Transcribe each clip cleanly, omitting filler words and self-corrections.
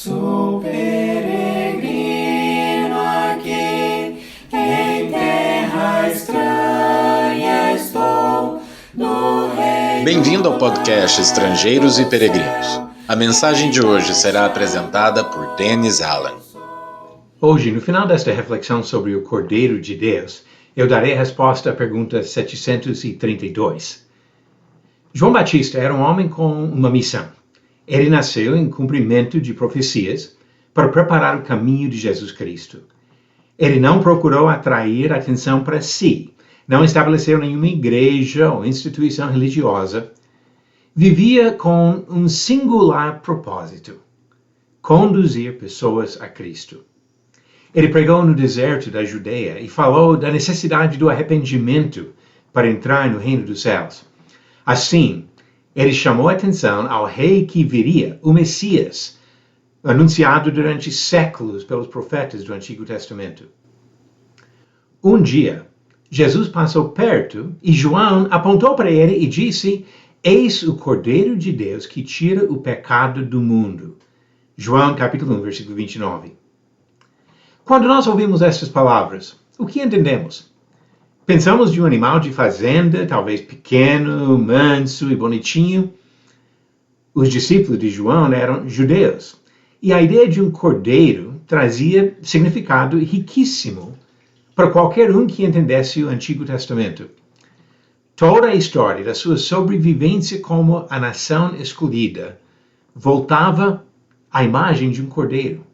Sou peregrino aqui, em terra estranha estou, no reino. Bem-vindo ao podcast Estrangeiros e Peregrinos. A mensagem de hoje será apresentada por Dennis Allen. Hoje, no final desta reflexão sobre o Cordeiro de Deus, eu darei a resposta à pergunta 732. João Batista era um homem com uma missão. Ele nasceu em cumprimento de profecias para preparar o caminho de Jesus Cristo. Ele não procurou atrair atenção para si, não estabeleceu nenhuma igreja ou instituição religiosa. Vivia com um singular propósito: conduzir pessoas a Cristo. Ele pregou no deserto da Judeia e falou da necessidade do arrependimento para entrar no reino dos céus. Assim, ele chamou a atenção ao rei que viria, o Messias, anunciado durante séculos pelos profetas do Antigo Testamento. Um dia, Jesus passou perto e João apontou para ele e disse: "Eis o Cordeiro de Deus que tira o pecado do mundo." João capítulo 1, versículo 29. Quando nós ouvimos estas palavras, o que entendemos? Pensamos de um animal de fazenda, talvez pequeno, manso e bonitinho. Os discípulos de João eram judeus, e a ideia de um cordeiro trazia significado riquíssimo para qualquer um que entendesse o Antigo Testamento. Toda a história da sua sobrevivência como a nação escolhida voltava à imagem de um cordeiro.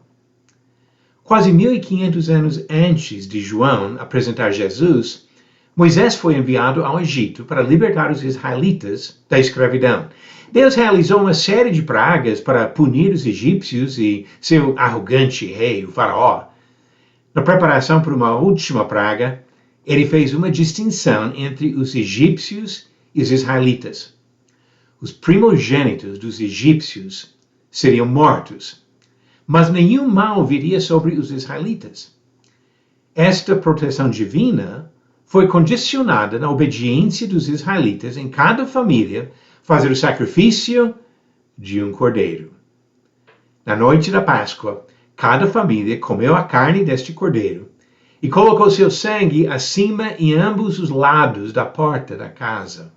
Quase 1500 anos antes de João apresentar Jesus, Moisés foi enviado ao Egito para libertar os israelitas da escravidão. Deus realizou uma série de pragas para punir os egípcios e seu arrogante rei, o faraó. Na preparação para uma última praga, ele fez uma distinção entre os egípcios e os israelitas. Os primogênitos dos egípcios seriam mortos, mas nenhum mal viria sobre os israelitas. Esta proteção divina foi condicionada na obediência dos israelitas em cada família fazer o sacrifício de um cordeiro. Na noite da Páscoa, cada família comeu a carne deste cordeiro e colocou seu sangue acima em ambos os lados da porta da casa.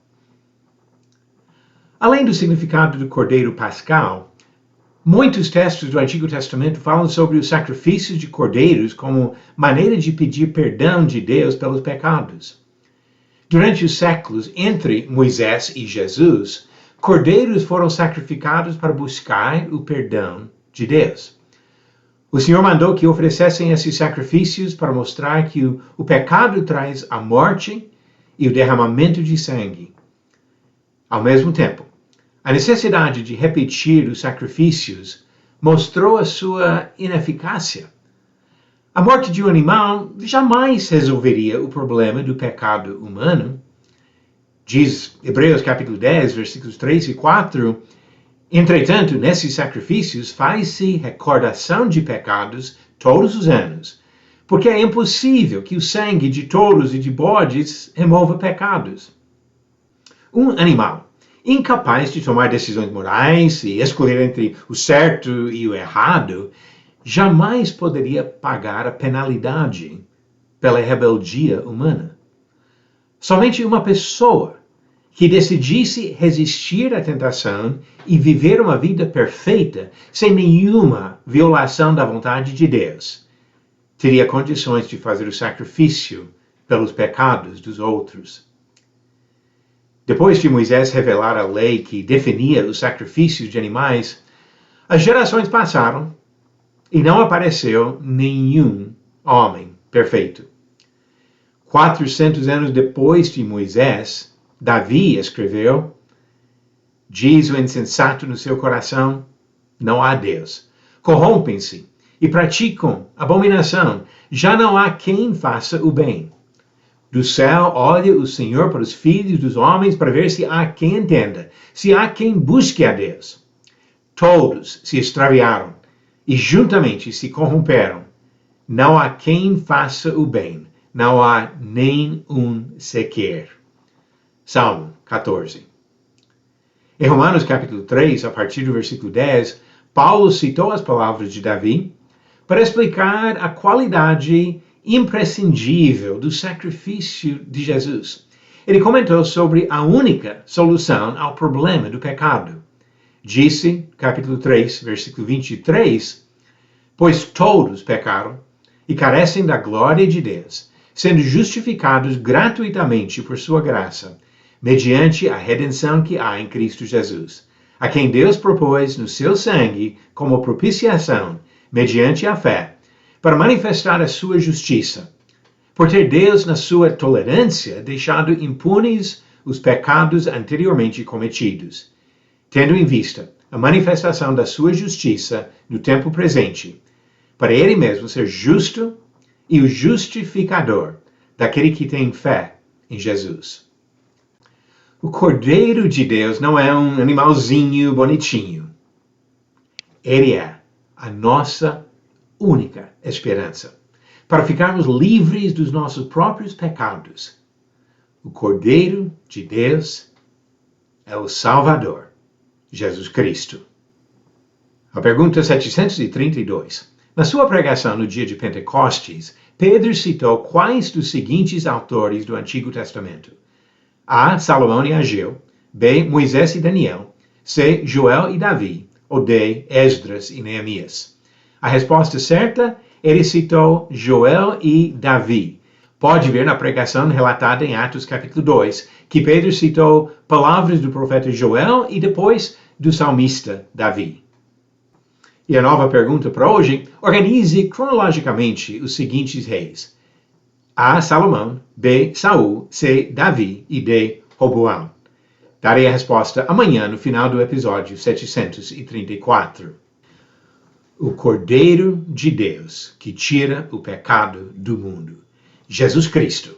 Além do significado do cordeiro pascal, muitos textos do Antigo Testamento falam sobre os sacrifícios de cordeiros como maneira de pedir perdão de Deus pelos pecados. Durante os séculos entre Moisés e Jesus, cordeiros foram sacrificados para buscar o perdão de Deus. O Senhor mandou que oferecessem esses sacrifícios para mostrar que o pecado traz a morte e o derramamento de sangue. Ao mesmo tempo, a necessidade de repetir os sacrifícios mostrou a sua ineficácia. A morte de um animal jamais resolveria o problema do pecado humano. Diz Hebreus capítulo 10, versículos 3 e 4, "Entretanto, nesses sacrifícios faz-se recordação de pecados todos os anos, porque é impossível que o sangue de touros e de bodes remova pecados." Um animal incapaz de tomar decisões morais e escolher entre o certo e o errado, jamais poderia pagar a penalidade pela rebeldia humana. Somente uma pessoa que decidisse resistir à tentação e viver uma vida perfeita, sem nenhuma violação da vontade de Deus, teria condições de fazer o sacrifício pelos pecados dos outros. Depois de Moisés revelar a lei que definia os sacrifícios de animais, as gerações passaram e não apareceu nenhum homem perfeito. 400 anos depois de Moisés, Davi escreveu: "Diz o insensato no seu coração, não há Deus. Corrompem-se e praticam abominação, já não há quem faça o bem. Do céu olha o Senhor para os filhos dos homens para ver se há quem entenda, se há quem busque a Deus. Todos se extraviaram e juntamente se corromperam. Não há quem faça o bem, não há nem um sequer." Salmo 14. Em Romanos capítulo 3, a partir do versículo 10, Paulo citou as palavras de Davi para explicar a qualidade imprescindível do sacrifício de Jesus. Ele comentou sobre a única solução ao problema do pecado. Disse, capítulo 3, versículo 23, pois todos pecaram e carecem da glória de Deus, sendo justificados gratuitamente por sua graça, mediante a redenção que há em Cristo Jesus, a quem Deus propôs no seu sangue como propiciação, mediante a fé, para manifestar a sua justiça, por ter Deus, na sua tolerância, deixado impunes os pecados anteriormente cometidos, tendo em vista a manifestação da sua justiça no tempo presente, para ele mesmo ser justo e o justificador daquele que tem fé em Jesus. O Cordeiro de Deus não é um animalzinho bonitinho. Ele é a nossa única esperança para ficarmos livres dos nossos próprios pecados. O Cordeiro de Deus é o Salvador, Jesus Cristo. A pergunta 732. Na sua pregação no dia de Pentecostes, Pedro citou quais dos seguintes autores do Antigo Testamento? A. Salomão e Ageu. B. Moisés e Daniel. C. Joel e Davi. Ou D. Esdras e Neemias. A resposta certa, ele citou Joel e Davi. Pode ver na pregação relatada em Atos capítulo 2, que Pedro citou palavras do profeta Joel e depois do salmista Davi. E a nova pergunta para hoje, organize cronologicamente os seguintes reis. A. Salomão, B. Saul, C. Davi e D. Roboão. Darei a resposta amanhã no final do episódio 734. O Cordeiro de Deus que tira o pecado do mundo. Jesus Cristo,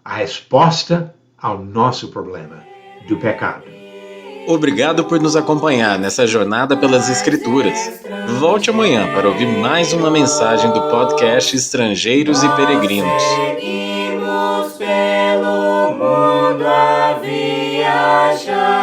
a resposta ao nosso problema do pecado. Obrigado por nos acompanhar nessa jornada pelas Escrituras. Volte amanhã para ouvir mais uma mensagem do podcast Estrangeiros e Peregrinos. Seguimos pelo mundo a viajar.